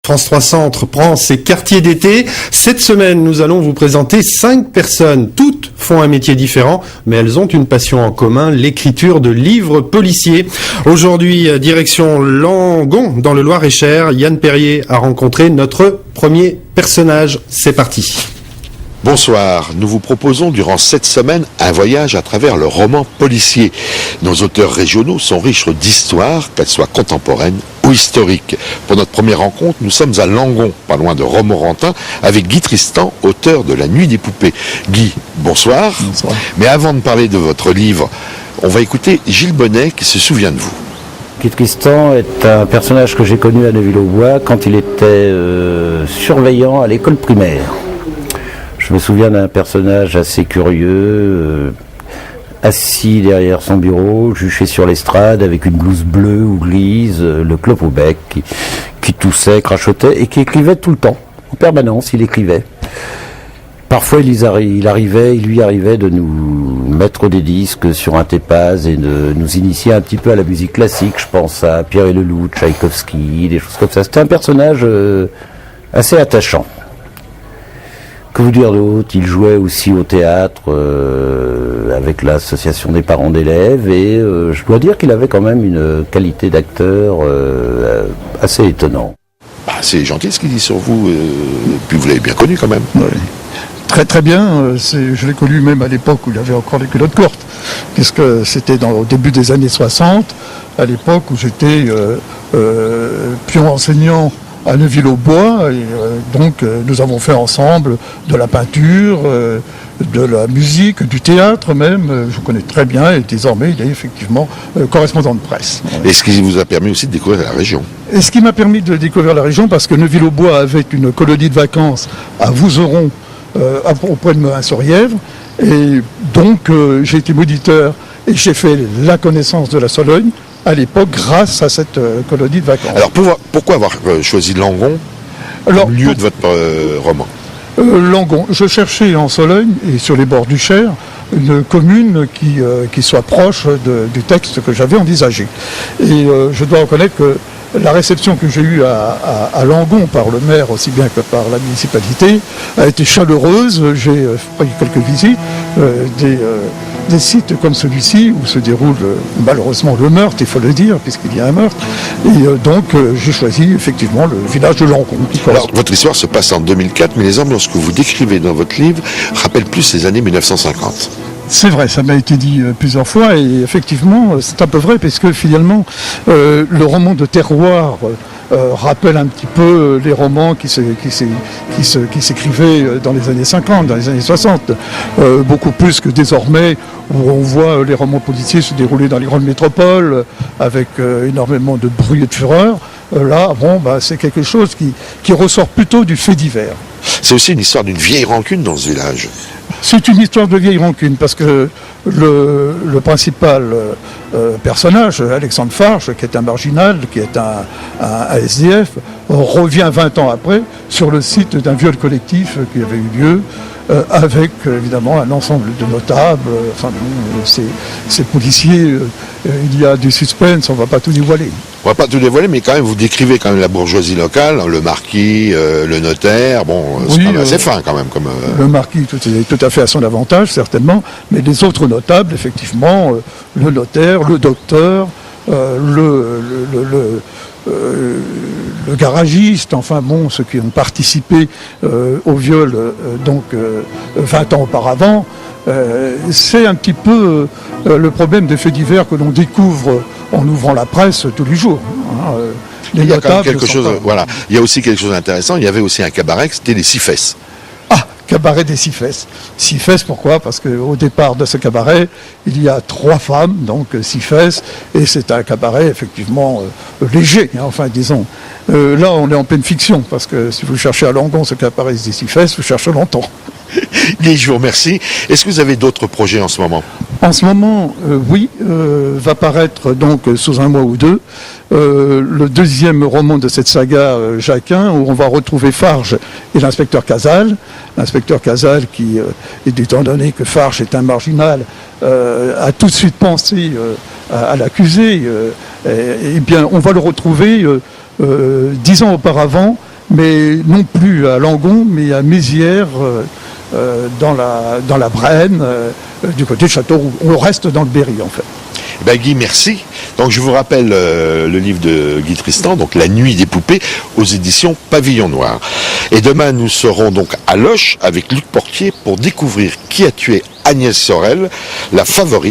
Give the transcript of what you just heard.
France 3 Centre prend ses quartiers d'été. Cette semaine, nous allons vous présenter 5 personnes. Toutes font un métier différent, mais elles ont une passion en commun, l'écriture de livres policiers. Aujourd'hui, direction Langon, dans le Loir-et-Cher. Yann Perrier a rencontré notre premier personnage. C'est parti. Bonsoir, nous vous proposons durant cette semaine un voyage à travers le roman policier. Nos auteurs régionaux sont riches d'histoires, qu'elles soient contemporaines ou historiques. Pour notre première rencontre, nous sommes à Langon, pas loin de Romorantin, avec Guy Tristan, auteur de La Nuit des Poupées. Guy, bonsoir. Bonsoir. Mais avant de parler de votre livre, on va écouter Gilles Bonnet qui se souvient de vous. Guy Tristan est un personnage que j'ai connu à Neuville-aux-Bois quand il était surveillant à l'école primaire. Je me souviens d'un personnage assez curieux, assis derrière son bureau, juché sur l'estrade avec une blouse bleue ou grise, le clope au bec, qui toussait, crachotait et qui écrivait tout le temps. En permanence, il écrivait. Parfois, il lui arrivait de nous mettre des disques sur un tépaz et de nous initier un petit peu à la musique classique. Je pense à Pierre et Leloup, Tchaïkovski, des choses comme ça. C'était un personnage assez attachant. Que vous dire d'autre? Il jouait aussi au théâtre avec l'association des parents d'élèves et je dois dire qu'il avait quand même une qualité d'acteur assez étonnante. Bah, c'est gentil ce qu'il dit sur vous, puis vous l'avez bien connu quand même. Oui. Très très bien, je l'ai connu même à l'époque où il avait encore les culottes courtes, puisque c'était au début des années 60, à l'époque où j'étais pion enseignant à Neuville-aux-Bois, et donc nous avons fait ensemble de la peinture, de la musique, du théâtre même, je connais très bien, et désormais il est effectivement correspondant de presse. Et ce qui vous a permis aussi de découvrir la région. Et ce qui m'a permis de découvrir la région, parce que Neuville-aux-Bois avait une colonie de vacances à Vouzeron, auprès de Meun-sur-Yèvre, et donc j'ai été moniteur et j'ai fait la connaissance de la Sologne à l'époque grâce à cette colonie de vacances. Alors pourquoi avoir choisi Langon comme lieu de votre roman? Langon, je cherchais en Sologne et sur les bords du Cher une commune qui soit proche du texte que j'avais envisagé. Et je dois reconnaître que la réception que j'ai eue à Langon par le maire aussi bien que par la municipalité a été chaleureuse. J'ai pris quelques visites des sites comme celui-ci où se déroule malheureusement le meurtre, il faut le dire, puisqu'il y a un meurtre. Et donc j'ai choisi effectivement le village de Langon. Alors votre histoire se passe en 2004, mais les ambiances que vous décrivez dans votre livre rappellent plus les années 1950. C'est vrai, ça m'a été dit plusieurs fois et effectivement c'est un peu vrai parce que finalement le roman de terroir rappelle un petit peu les romans qui s'écrivaient dans les années 50, dans les années 60, beaucoup plus que désormais où on voit les romans policiers se dérouler dans les grandes métropoles avec énormément de bruit et de fureur. Là, c'est quelque chose qui ressort plutôt du fait divers. C'est aussi une histoire d'une vieille rancune dans ce village. C'est une histoire de vieille rancune parce que le principal personnage, Alexandre Farge, qui est un marginal, qui est un SDF, revient 20 ans après sur le site d'un viol collectif qui avait eu lieu avec évidemment un ensemble de notables, ces policiers, il y a du suspense, on ne va pas tout dévoiler. On ne va pas tout dévoiler, mais quand même vous décrivez quand même la bourgeoisie locale, le marquis, le notaire, c'est quand même assez fin quand même. Le marquis tout à fait à son avantage certainement, mais les autres notables, effectivement, le notaire, le docteur, le garagiste, ceux qui ont participé au viol 20 ans auparavant, c'est un petit peu le problème des faits divers que l'on découvre en ouvrant la presse tous les jours. Il y a quand même quelque chose, il y a aussi quelque chose d'intéressant, il y avait aussi un cabaret, c'était les Six Fesses. Cabaret des Six Fesses. Six Fesses, pourquoi? Parce qu'au départ de ce cabaret, il y a 3 femmes, donc Six Fesses, et c'est un cabaret effectivement léger, disons. Là, on est en pleine fiction, parce que si vous cherchez à Langon ce cabaret des Six Fesses, vous cherchez longtemps. Guy, je vous remercie. Est-ce que vous avez d'autres projets en ce moment? En ce moment, oui, va paraître donc sous un mois ou deux le deuxième roman de cette saga Jacquin, où on va retrouver Farge et l'inspecteur Cazal. L'inspecteur Cazal qui, étant donné que Farge est un marginal, a tout de suite pensé à l'accuser. Eh bien, on va le retrouver 10 ans auparavant, mais non plus à Langon, mais à Mézières, dans la Brenne, du côté de Châteauroux. On reste dans le Berry, en fait. Ben Guy, merci. Donc je vous rappelle le livre de Guy Tristan, donc La Nuit des poupées, aux éditions Pavillon Noir. Et demain, nous serons donc à Loches avec Luc Portier pour découvrir qui a tué Agnès Sorel, la favorite